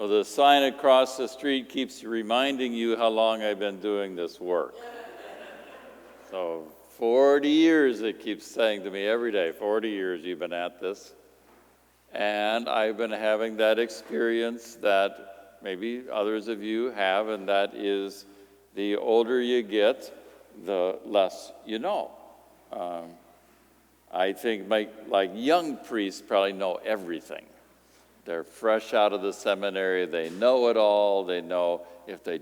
Well, the sign across the street keeps reminding you how long I've been doing this work. So 40 years it keeps saying to me every day, 40 years you've been at this. And I've been having that experience that maybe others of you have, and that is the older you get, the less you know. I think like young priests probably know everything. They're fresh out of the seminary. They know it all. They know if you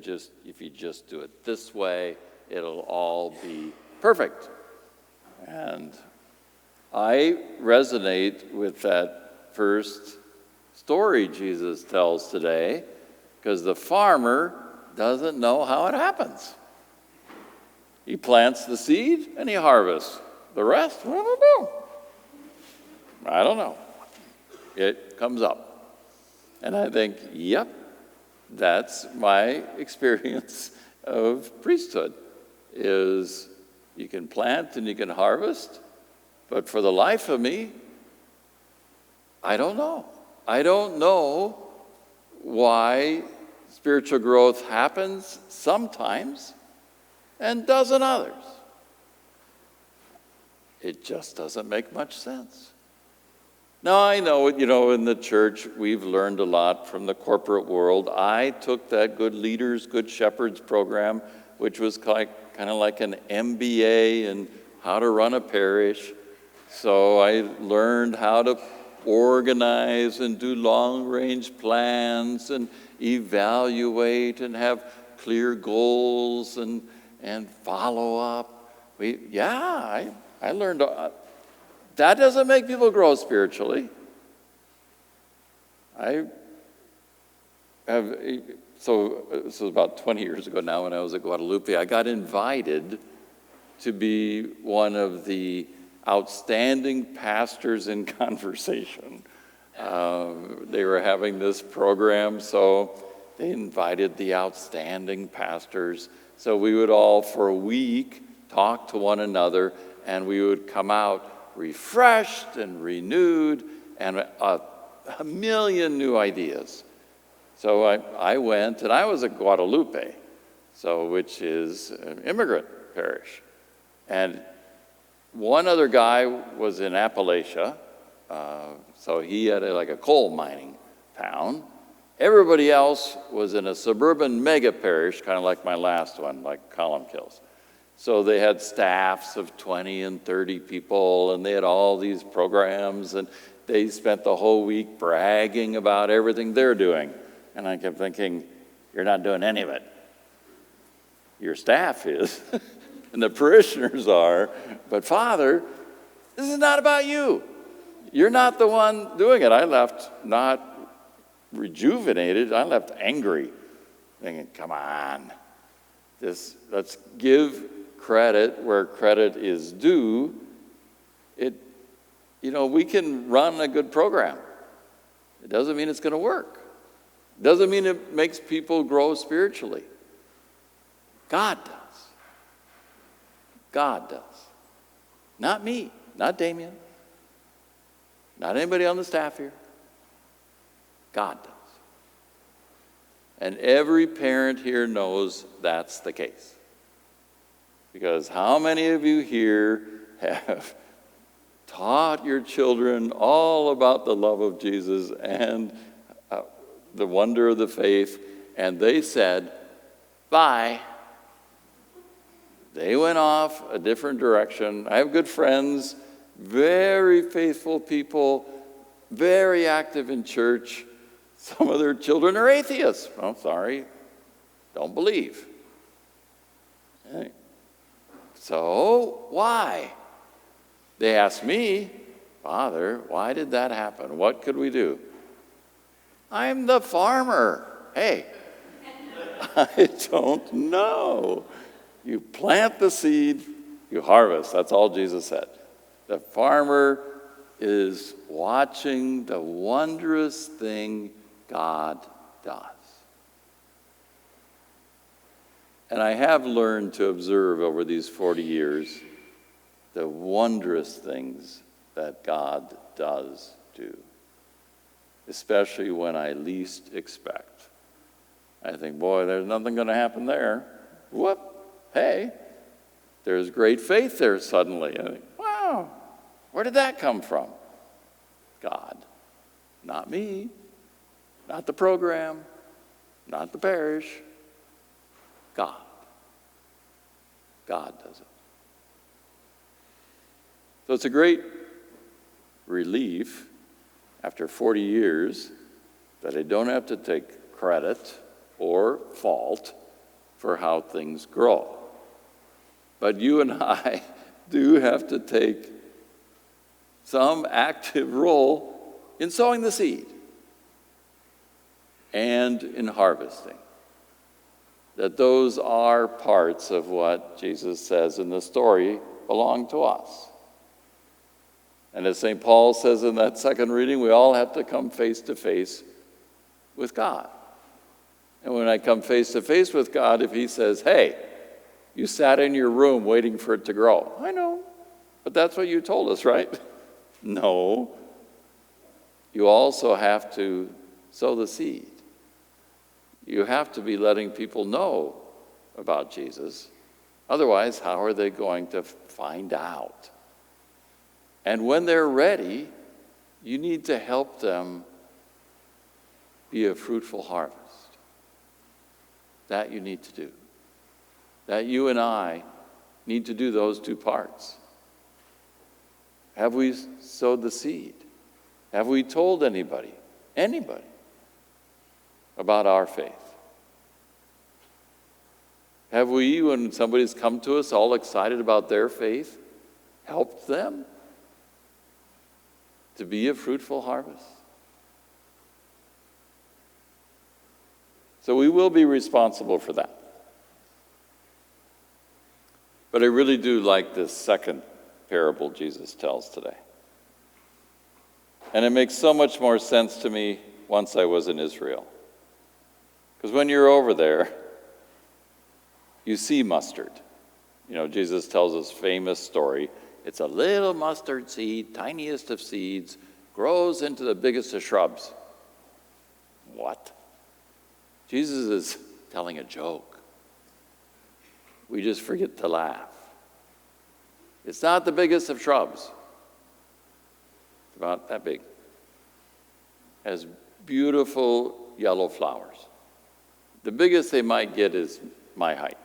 just do it this way, it'll all be perfect. And I resonate with that first story Jesus tells today, because the farmer doesn't know how it happens. He plants the seed and he harvests. The rest, I don't know. It comes up. And I think, yep, that's my experience of priesthood, is you can plant and you can harvest, but for the life of me, I don't know. I don't know why spiritual growth happens sometimes and doesn't others. It just doesn't make much sense. Now, I know, in the church, we've learned a lot from the corporate world. I took that Good Leaders, Good Shepherds program, which was kind of like an MBA in how to run a parish. So I learned how to organize and do long-range plans and evaluate and have clear goals and follow up. I learned. That doesn't make people grow spiritually. So this was about 20 years ago now when I was at Guadalupe. I got invited to be one of the outstanding pastors in conversation. They were having this program, so they invited the outstanding pastors. So we would all, for a week, talk to one another, and we would come out refreshed and renewed and a million new ideas. So I went, and I was at Guadalupe, which is an immigrant parish. And one other guy was in Appalachia, so he had a coal mining town. Everybody else was in a suburban mega parish, kind of like my last one, like Columkills. So they had staffs of 20 and 30 people, and they had all these programs, and they spent the whole week bragging about everything they're doing. And I kept thinking, you're not doing any of it. Your staff is, and the parishioners are, but Father, this is not about you. You're not the one doing it. I left not rejuvenated, I left angry, thinking, come on, let's give credit where credit is due. We can run a good program. It doesn't mean it's going to work. It doesn't mean it makes people grow spiritually. God does. God does. Not me, not Damian, not anybody on the staff here. God does. And every parent here knows that's the case. Because how many of you here have taught your children all about the love of Jesus and the wonder of the faith, and they said, bye. They went off a different direction. I have good friends, very faithful people, very active in church. Some of their children are atheists. Oh, sorry, don't believe. Okay. So, why? They asked me, Father, why did that happen? What could we do? I'm the farmer. Hey, I don't know. You plant the seed, you harvest. That's all Jesus said. The farmer is watching the wondrous thing God does. And I have learned to observe over these 40 years the wondrous things that God does do. especially when I least expect. I think, boy, there's nothing going to happen there. Whoop, hey, there's great faith there suddenly. I think, wow, where did that come from? God. Not me, not the program, not the parish. God. God does it. So it's a great relief after 40 years that I don't have to take credit or fault for how things grow. But you and I do have to take some active role in sowing the seed and in harvesting. That those are parts of what Jesus says in the story belong to us. And as St. Paul says in that second reading, we all have to come face to face with God. And when I come face to face with God, if he says, hey, you sat in your room waiting for it to grow. I know, but that's what you told us, right? No. You also have to sow the seed. You have to be letting people know about Jesus. Otherwise, how are they going to find out? And when they're ready, you need to help them be a fruitful harvest. That you need to do. That you and I need to do those two parts. Have we sowed the seed? Have we told anybody about our faith? Have we, when somebody's come to us all excited about their faith, helped them to be a fruitful harvest? So we will be responsible for that. But I really do like this second parable Jesus tells today. And it makes so much more sense to me once I was in Israel. Because when you're over there, you see mustard. You know, Jesus tells this famous story. It's a little mustard seed, tiniest of seeds, grows into the biggest of shrubs. What? Jesus is telling a joke. We just forget to laugh. It's not the biggest of shrubs. It's about that big. Has beautiful yellow flowers. The biggest they might get is my height.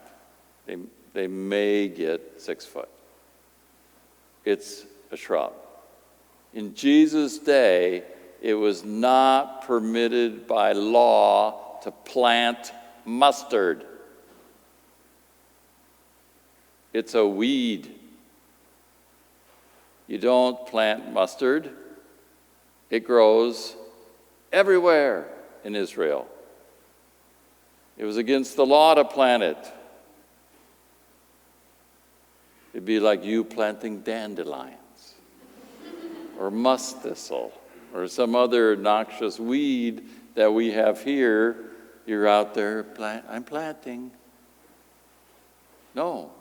They may get 6 foot. It's a shrub. In Jesus' day, it was not permitted by law to plant mustard. It's a weed. You don't plant mustard. It grows everywhere in Israel. It was against the law to plant it. It'd be like you planting dandelions or musk thistle or some other noxious weed that we have here. You're out there, I'm planting. No.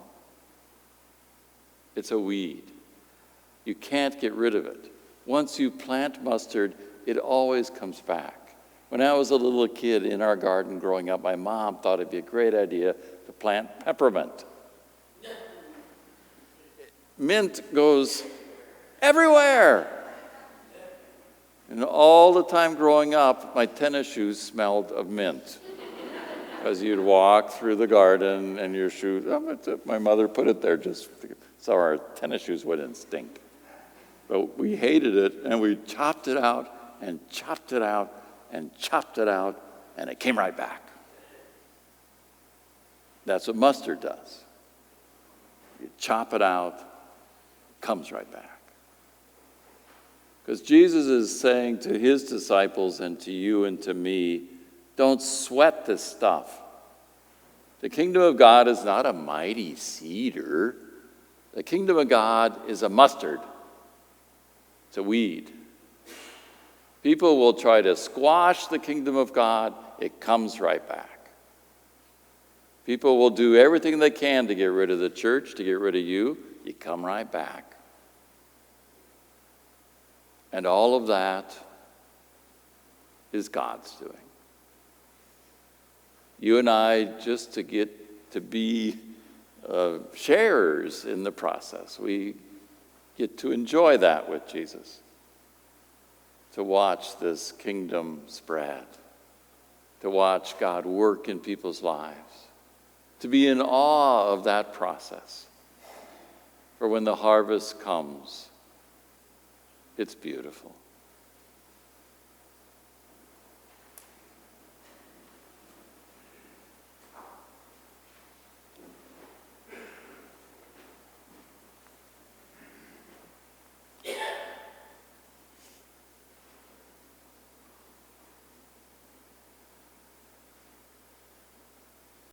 It's a weed. You can't get rid of it. Once you plant mustard, it always comes back. When I was a little kid in our garden growing up, my mom thought it'd be a great idea to plant peppermint. Mint goes everywhere. And all the time growing up, my tennis shoes smelled of mint. Because you'd walk through the garden and your shoes, my mother put it there just so our tennis shoes wouldn't stink. But we hated it, and we chopped it out and chopped it out and chopped it out, and it came right back. That's what mustard does. You chop it out, it comes right back. Because Jesus is saying to his disciples and to you and to me, don't sweat this stuff. The kingdom of God is not a mighty cedar. The kingdom of God is a mustard. It's a weed. People will try to squash the kingdom of God. It comes right back. People will do everything they can to get rid of the church, to get rid of you. You come right back. And all of that is God's doing. You and I, just to get to be sharers in the process, we get to enjoy that with Jesus, to watch this kingdom spread, to watch God work in people's lives, to be in awe of that process. For when the harvest comes, it's beautiful.